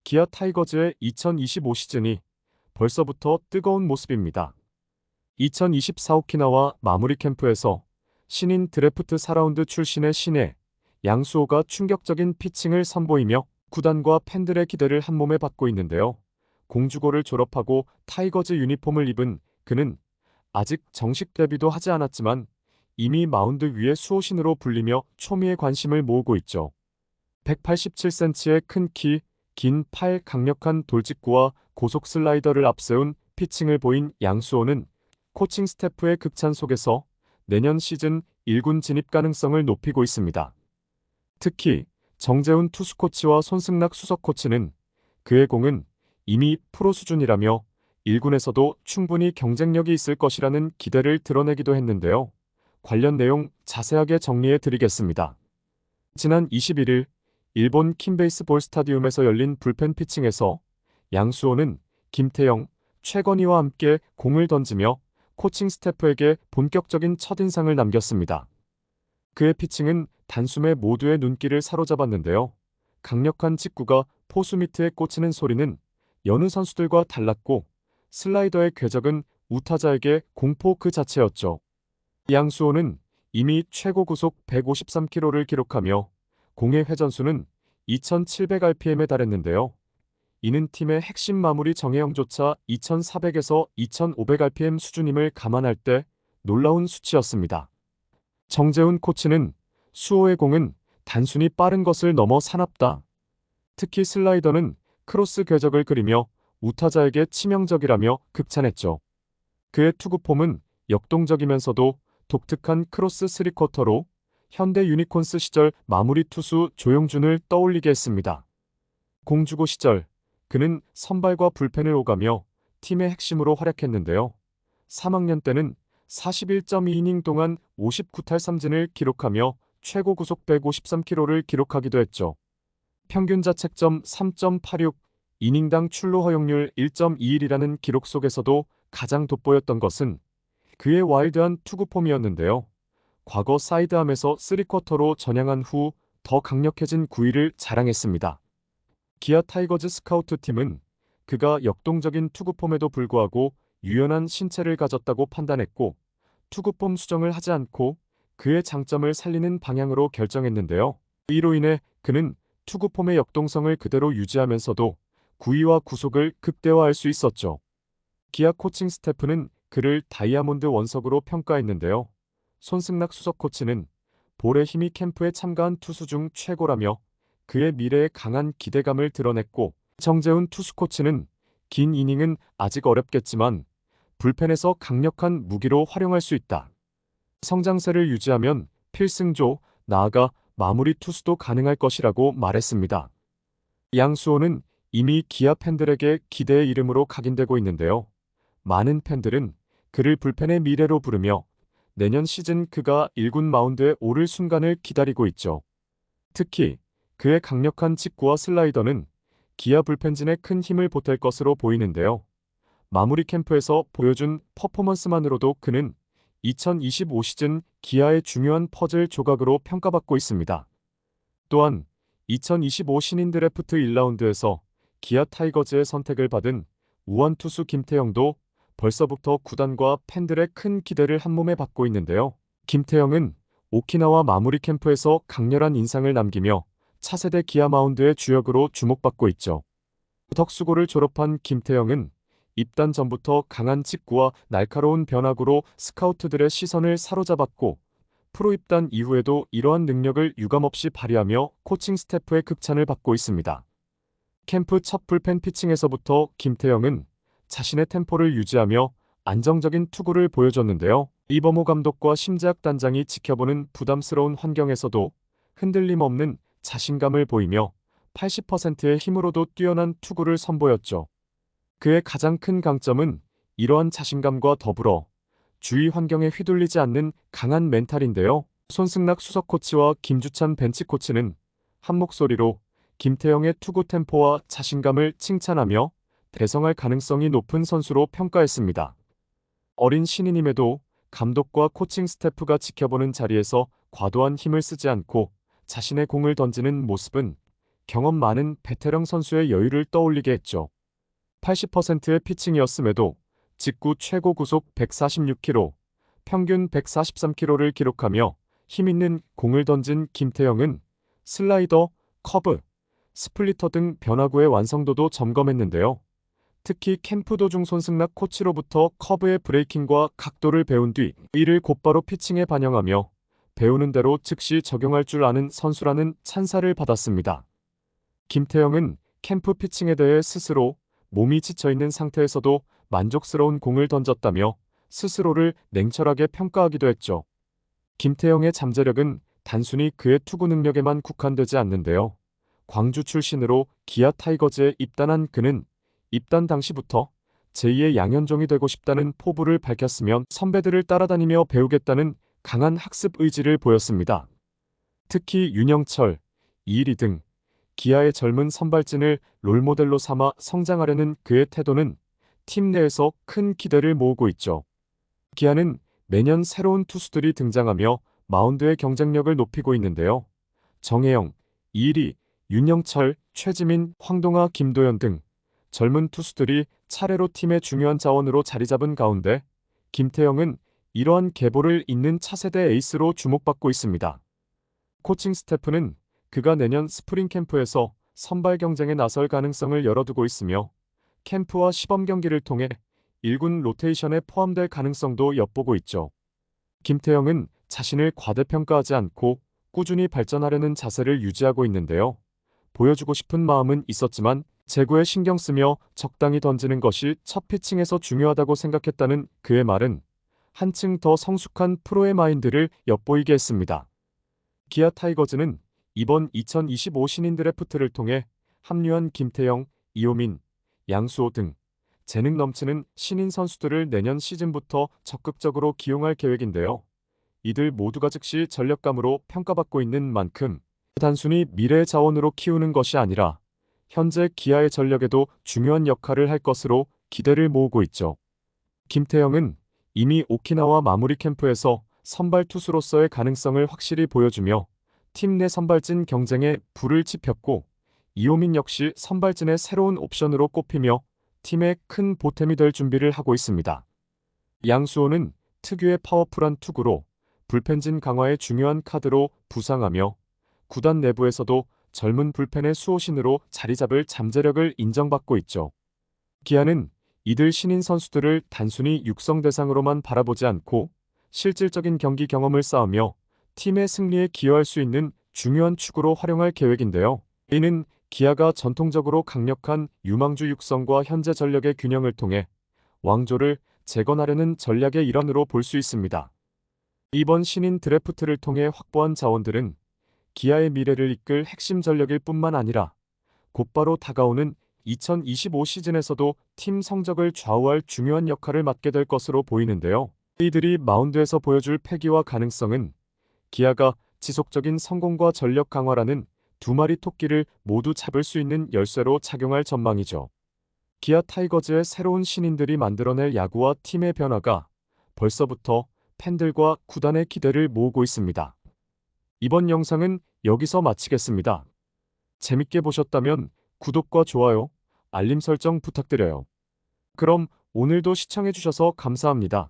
기아 타이거즈의 2025 시즌이 벌써부터 뜨거운 모습입니다. 2024 오키나와 마무리 캠프에서 신인 드래프트 4라운드 출신의 신예 양수호가 충격적인 피칭을 선보이며 구단과 팬들의 기대를 한몸에 받고 있는데요. 공주고를 졸업하고 타이거즈 유니폼을 입은 그는 아직 정식 데뷔도 하지 않았지만 이미 마운드 위의 수호신으로 불리며 초미의 관심을 모으고 있죠. 187cm의 큰 키, 긴 팔, 강력한 돌직구와 고속 슬라이더를 앞세운 피칭을 보인 양수호는 코칭 스태프의 극찬 속에서 내년 시즌 1군 진입 가능성을 높이고 있습니다. 특히 정재훈 투수 코치와 손승락 수석 코치는 그의 공은 이미 프로 수준이라며 1군에서도 충분히 경쟁력이 있을 것이라는 기대를 드러내기도 했는데요. 관련 내용 자세하게 정리해 드리겠습니다. 지난 21일 일본 킨베이스볼 스타디움에서 열린 불펜 피칭에서 양수호는 김태형, 최건희와 함께 공을 던지며 코칭 스태프에게 본격적인 첫인상을 남겼습니다. 그의 피칭은 단숨에 모두의 눈길을 사로잡았는데요. 강력한 직구가 포수 밑에 꽂히는 소리는 여느 선수들과 달랐고 슬라이더의 궤적은 우타자에게 공포 그 자체였죠. 양수호는 이미 최고 구속 153km를 기록하며 공의 회전수는 2700rpm에 달했는데요. 이는 팀의 핵심 마무리 정혜영조차 2400에서 2500rpm 수준임을 감안할 때 놀라운 수치였습니다. 정재훈 코치는 수호의 공은 단순히 빠른 것을 넘어 사납다. 특히 슬라이더는 크로스 궤적을 그리며 우타자에게 치명적이라며 극찬했죠. 그의 투구 폼은 역동적이면서도 독특한 크로스 3쿼터로 현대 유니콘스 시절 마무리 투수 조용준을 떠올리게 했습니다. 공주고 시절 그는 선발과 불펜을 오가며 팀의 핵심으로 활약했는데요. 3학년 때는 41.2이닝 동안 59탈 3진을 기록하며 최고 구속 153km를 기록하기도 했죠. 평균 자책점 3.86, 이닝당 출루 허용률 1.21이라는 기록 속에서도 가장 돋보였던 것은 그의 와일드한 투구폼이었는데요. 과거 사이드암에서 3쿼터로 전향한 후 더 강력해진 구위를 자랑했습니다. 기아 타이거즈 스카우트 팀은 그가 역동적인 투구폼에도 불구하고 유연한 신체를 가졌다고 판단했고 투구폼 수정을 하지 않고 그의 장점을 살리는 방향으로 결정했는데요. 이로 인해 그는 투구폼의 역동성을 그대로 유지하면서도 구위와 구속을 극대화할 수 있었죠. 기아 코칭 스태프는 그를 다이아몬드 원석으로 평가했는데요. 손승락 수석 코치는 볼의 힘이 캠프에 참가한 투수 중 최고라며 그의 미래에 강한 기대감을 드러냈고 정재훈 투수 코치는 긴 이닝은 아직 어렵겠지만 불펜에서 강력한 무기로 활용할 수 있다. 성장세를 유지하면 필승조, 나아가 마무리 투수도 가능할 것이라고 말했습니다. 양수호는 이미 기아 팬들에게 기대의 이름으로 각인되고 있는데요. 많은 팬들은 그를 불펜의 미래로 부르며 내년 시즌 그가 1군 마운드에 오를 순간을 기다리고 있죠. 특히 그의 강력한 직구와 슬라이더는 기아 불펜진에 큰 힘을 보탤 것으로 보이는데요. 마무리 캠프에서 보여준 퍼포먼스만으로도 그는 2025 시즌 기아의 중요한 퍼즐 조각으로 평가받고 있습니다. 또한 2025 신인 드래프트 1라운드에서 기아 타이거즈의 선택을 받은 우완투수 김태형도 벌써부터 구단과 팬들의 큰 기대를 한몸에 받고 있는데요. 김태형은 오키나와 마무리 캠프에서 강렬한 인상을 남기며 차세대 기아 마운드의 주역으로 주목받고 있죠. 덕수고를 졸업한 김태형은 입단 전부터 강한 직구와 날카로운 변화구로 스카우트들의 시선을 사로잡았고 프로 입단 이후에도 이러한 능력을 유감없이 발휘하며 코칭 스태프의 극찬을 받고 있습니다. 캠프 첫 불펜 피칭에서부터 김태형은 자신의 템포를 유지하며 안정적인 투구를 보여줬는데요. 이범호 감독과 심재학 단장이 지켜보는 부담스러운 환경에서도 흔들림 없는 자신감을 보이며 80%의 힘으로도 뛰어난 투구를 선보였죠. 그의 가장 큰 강점은 이러한 자신감과 더불어 주위 환경에 휘둘리지 않는 강한 멘탈인데요. 손승락 수석 코치와 김주찬 벤치 코치는 한 목소리로 김태형의 투구 템포와 자신감을 칭찬하며 대성할 가능성이 높은 선수로 평가했습니다. 어린 신인임에도 감독과 코칭 스태프가 지켜보는 자리에서 과도한 힘을 쓰지 않고 자신의 공을 던지는 모습은 경험 많은 베테랑 선수의 여유를 떠올리게 했죠. 80%의 피칭이었음에도 직구 최고 구속 146km, 평균 143km를 기록하며 힘있는 공을 던진 김태형은 슬라이더, 커브, 스플리터 등 변화구의 완성도도 점검했는데요. 특히 캠프 도중 손승락 코치로부터 커브의 브레이킹과 각도를 배운 뒤 이를 곧바로 피칭에 반영하며 배우는 대로 즉시 적용할 줄 아는 선수라는 찬사를 받았습니다. 김태형은 캠프 피칭에 대해 스스로 몸이 지쳐있는 상태에서도 만족스러운 공을 던졌다며 스스로를 냉철하게 평가하기도 했죠. 김태형의 잠재력은 단순히 그의 투구 능력에만 국한되지 않는데요. 광주 출신으로 기아 타이거즈에 입단한 그는 입단 당시부터 제2의 양현종이 되고 싶다는 포부를 밝혔으며 선배들을 따라다니며 배우겠다는 강한 학습 의지를 보였습니다. 특히 윤영철, 이일이 등 기아의 젊은 선발진을 롤모델로 삼아 성장하려는 그의 태도는 팀 내에서 큰 기대를 모으고 있죠. 기아는 매년 새로운 투수들이 등장하며 마운드의 경쟁력을 높이고 있는데요. 정혜영, 이일이, 윤영철, 최지민, 황동아, 김도현 등 젊은 투수들이 차례로 팀의 중요한 자원으로 자리잡은 가운데 김태형은 이러한 계보를 잇는 차세대 에이스로 주목받고 있습니다. 코칭 스태프는 그가 내년 스프링 캠프에서 선발 경쟁에 나설 가능성을 열어두고 있으며 캠프와 시범 경기를 통해 1군 로테이션에 포함될 가능성도 엿보고 있죠. 김태형은 자신을 과대평가하지 않고 꾸준히 발전하려는 자세를 유지하고 있는데요. 보여주고 싶은 마음은 있었지만 제구에 신경 쓰며 적당히 던지는 것이 첫 피칭에서 중요하다고 생각했다는 그의 말은 한층 더 성숙한 프로의 마인드를 엿보이게 했습니다. 기아 타이거즈는 이번 2025 신인 드래프트를 통해 합류한 김태형, 이호민, 양수호 등 재능 넘치는 신인 선수들을 내년 시즌부터 적극적으로 기용할 계획인데요. 이들 모두가 즉시 전력감으로 평가받고 있는 만큼 단순히 미래의 자원으로 키우는 것이 아니라 현재 기아의 전력에도 중요한 역할을 할 것으로 기대를 모으고 있죠. 김태형은 이미 오키나와 마무리 캠프에서 선발 투수로서의 가능성을 확실히 보여주며 팀 내 선발진 경쟁에 불을 지폈고 이호민 역시 선발진의 새로운 옵션으로 꼽히며 팀의 큰 보탬이 될 준비를 하고 있습니다. 양수호는 특유의 파워풀한 투구로 불펜진 강화의 중요한 카드로 부상하며 구단 내부에서도 젊은 불펜의 수호신으로 자리잡을 잠재력을 인정받고 있죠. 기아는 이들 신인 선수들을 단순히 육성 대상으로만 바라보지 않고 실질적인 경기 경험을 쌓으며 팀의 승리에 기여할 수 있는 중요한 축으로 활용할 계획인데요. 이는 기아가 전통적으로 강력한 유망주 육성과 현재 전력의 균형을 통해 왕조를 재건하려는 전략의 일환으로 볼 수 있습니다. 이번 신인 드래프트를 통해 확보한 자원들은 기아의 미래를 이끌 핵심 전력일 뿐만 아니라 곧바로 다가오는 2025 시즌에서도 팀 성적을 좌우할 중요한 역할을 맡게 될 것으로 보이는데요. 이들이 마운드에서 보여줄 패기와 가능성은 기아가 지속적인 성공과 전력 강화라는 두 마리 토끼를 모두 잡을 수 있는 열쇠로 작용할 전망이죠. 기아 타이거즈의 새로운 신인들이 만들어낼 야구와 팀의 변화가 벌써부터 팬들과 구단의 기대를 모으고 있습니다. 이번 영상은 여기서 마치겠습니다. 재밌게 보셨다면 구독과 좋아요, 알림 설정 부탁드려요. 그럼 오늘도 시청해주셔서 감사합니다.